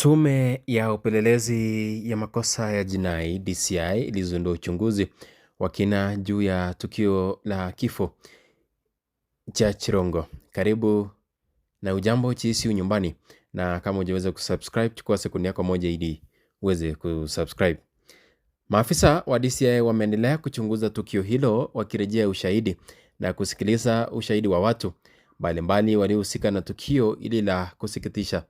Tume ya upelelezi ya makosa ya jinai DCI ilizindua uchunguzi wa kina juu ya tukio la kifo cha Chirongo. Karibu na ujambo chisi nyumbani, na kama hujaweza kusubscribe chukua sekunde yako moja ili uweze kusubscribe. Maafisa wa DCI wameendelea kuchunguza tukio hilo, wakirejea ushahidi na kusikiliza ushahidi wa watu mbalimbali waliohusika na tukio ili la kusikitisha.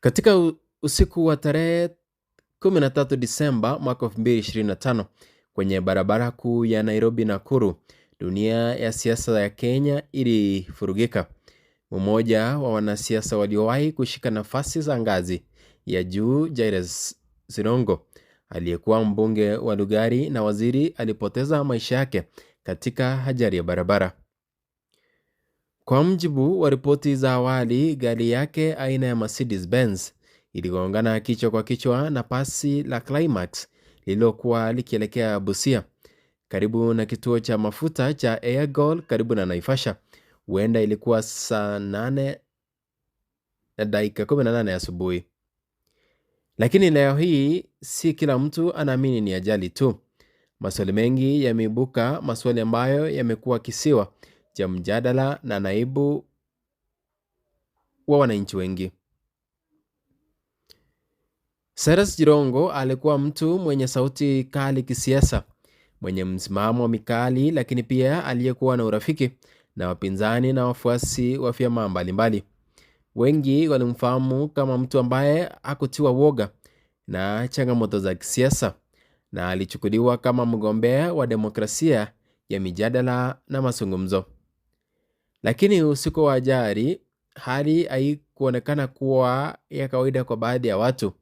Katika usiku wa tarehe 13 Disemba mwaka 2025 kwenye barabara kuu ya Nairobi Nakuru, dunia ya siasa ya Kenya ilifurugika. Mmoja wa wanasiasa waliowahi kushika nafasi za ngazi ya juu, Jairus Sirongo, aliyekuwa mbunge wa Lugari na waziri, alipoteza maisha yake katika ajali ya barabara. Kwa mjibu wa ripoti za awali, gari yake aina ya Mercedes Benz iligongana kichwa kwa kichwa na basi la Climax lililokuwa likielekea Busia, karibu na kituo cha mafuta cha Air Gold karibu na Naivasha. Huenda ilikuwa saa 8:18 asubuhi. Lakini leo hii si kila mtu anaamini ni ajali tu. Maswali mengi yameibuka, maswali ambayo yamekuwa kisiwa cha mjadala na naibu wa wananchi wengi. Cyrus Jirongo alikuwa mtu mwenye sauti kali kisiasa, mwenye msimamo mikali, lakini pia aliyekuwa na urafiki na wapinzani na wafuasi wa vyama mbalimbali. Wengi walimfahamu kama mtu ambaye hakutiwa woga na changamoto za kisiasa, na alichukuliwa kama mgombea wa demokrasia ya mijadala na mazungumzo. Lakini usiku wa ajali, hali haikuonekana kuwa ya kawaida kwa baadhi ya watu.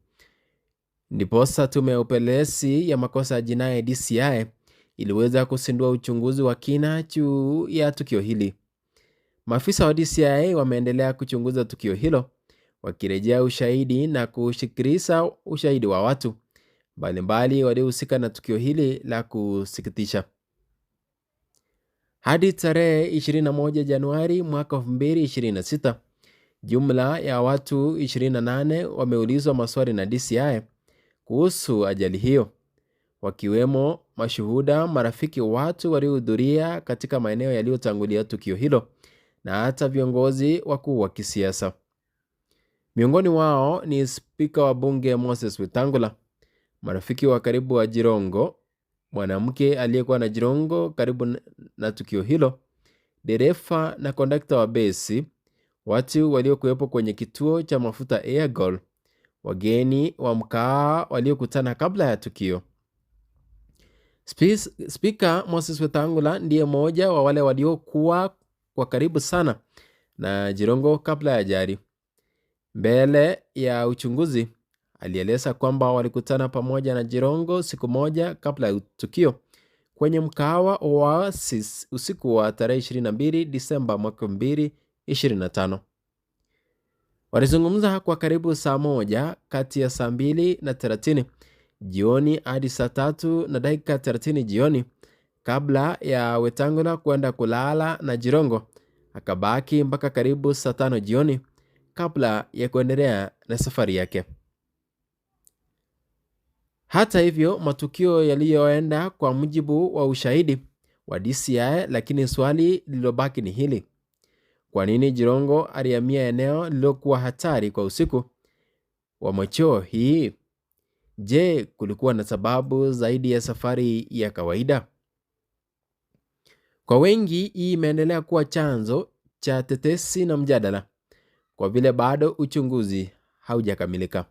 Ndiposa tume ya upelelezi ya makosa ya jinai DCI iliweza kuzindua uchunguzi wa kina juu ya tukio hili. Maafisa wa DCI wameendelea kuchunguza tukio hilo, wakirejea ushahidi na kusikiliza ushahidi wa watu mbalimbali waliohusika na tukio hili la kusikitisha. Hadi tarehe 21 Januari mwaka 2026, jumla ya watu 28 wameulizwa maswali na DCI kuhusu ajali hiyo, wakiwemo mashuhuda, marafiki, watu waliohudhuria katika maeneo yaliyotangulia tukio hilo na hata viongozi wakuu wa kisiasa. Miongoni wao ni spika wa bunge Moses Wetangula, marafiki wa karibu wa Jirongo, mwanamke aliyekuwa na Jirongo karibu na tukio hilo, dereva na kondakta wa besi, watu waliokuwepo kwenye kituo cha mafuta Air Gold, wageni wa mkaa waliokutana kabla ya tukio. Spika Moses Wetangula ndiye mmoja wa wale waliokuwa kwa karibu sana na Jirongo kabla ya ajali. Mbele ya uchunguzi, alieleza kwamba walikutana pamoja na Jirongo siku moja kabla ya tukio kwenye mkahawa wa Oasis usiku wa tarehe 22 Disemba mwaka 2025. Walizungumza kwa karibu saa moja kati ya saa 2:30 jioni hadi saa 3:30 jioni kabla ya Wetangula kwenda kulala, na Jirongo akabaki mpaka karibu saa 5 jioni kabla ya kuendelea na safari yake. Hata hivyo, matukio yaliyoenda kwa mujibu wa ushahidi wa DCI, lakini swali lililobaki ni hili: kwa nini Jirongo alihamia eneo lililokuwa hatari kwa usiku wa machweo hii? Je, kulikuwa na sababu zaidi ya safari ya kawaida? Kwa wengi, hii imeendelea kuwa chanzo cha tetesi na mjadala, kwa vile bado uchunguzi haujakamilika.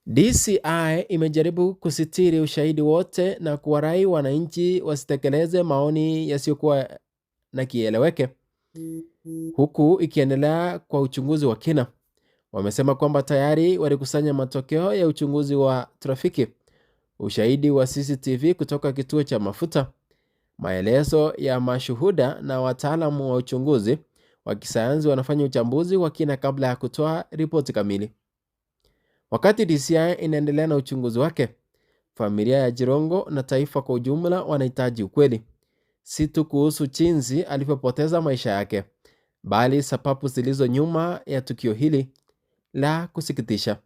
DCI imejaribu kusitiri ushahidi wote na kuwarai wananchi wasitekeleze maoni yasiyokuwa na kieleweke, huku ikiendelea kwa uchunguzi wa kina. Wamesema kwamba tayari walikusanya matokeo ya uchunguzi wa trafiki, ushahidi wa CCTV kutoka kituo cha mafuta, maelezo ya mashuhuda, na wataalamu wa uchunguzi wa kisayansi wanafanya uchambuzi wa kina kabla ya kutoa ripoti kamili. Wakati DCI inaendelea na uchunguzi wake, familia ya Jirongo na taifa kwa ujumla wanahitaji ukweli, si tu kuhusu jinsi alivyopoteza maisha yake, bali sababu zilizo nyuma ya tukio hili la kusikitisha.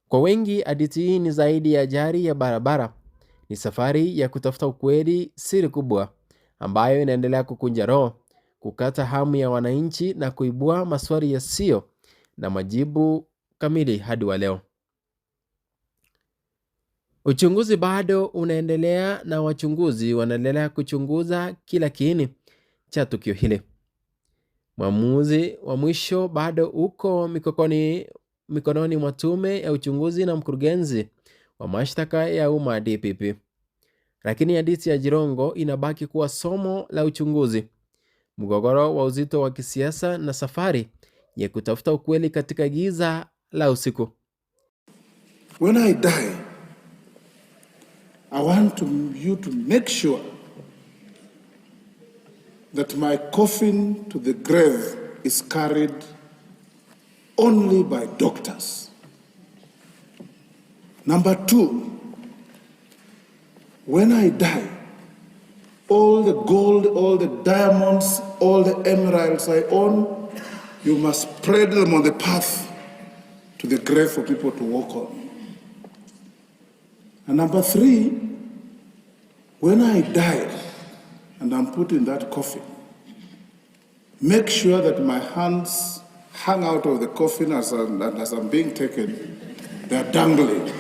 Kwa wengi, hadithi hii ni zaidi ya ajali ya barabara. Ni safari ya kutafuta ukweli, siri kubwa ambayo inaendelea kukunja roho, kukata hamu ya wananchi na kuibua maswali yasiyo na majibu kamili hadi wa leo. Uchunguzi bado unaendelea na wachunguzi wanaendelea kuchunguza kila kiini cha tukio hili. Mwamuzi wa mwisho bado uko mikononi mwa tume ya uchunguzi na mkurugenzi wa mashtaka ya umma DPP. Lakini hadithi ya Jirongo inabaki kuwa somo la uchunguzi, mgogoro wa uzito wa kisiasa na safari ya kutafuta ukweli katika giza la usiku. When I die, I want you to make sure that my coffin to the grave is carried only by doctors. Number 2, when I die, all the gold, all the diamonds, all the emeralds I own, you must spread them on the path to the grave for people to walk on. And number 3, when I die and I'm put in that coffin, make sure that my hands hang out of the coffin as I'm being taken, they're dangling.